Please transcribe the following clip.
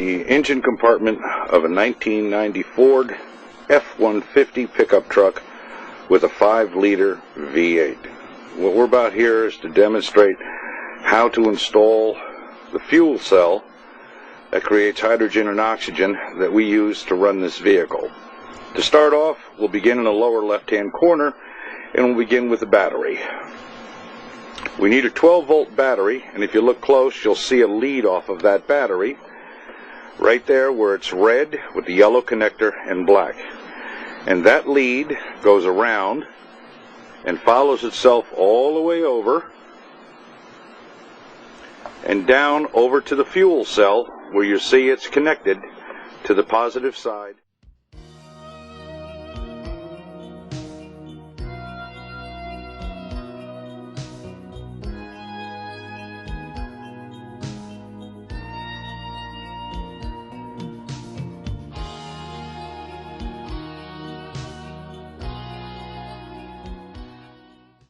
the engine compartment of a 1990 Ford F-150 pickup truck with a 5-liter V8. What we're about here is to demonstrate how to install the fuel cell that creates hydrogen and oxygen that we use to run this vehicle. To start off, we'll begin in the lower left-hand corner, and we'll begin with the battery. We need a 12-volt battery, and if you look close, you'll see a lead off of that battery right there where it's red with the yellow connector and black. And that lead goes around and follows itself all the way over and down over to the fuel cell where you see it's connected to the positive side.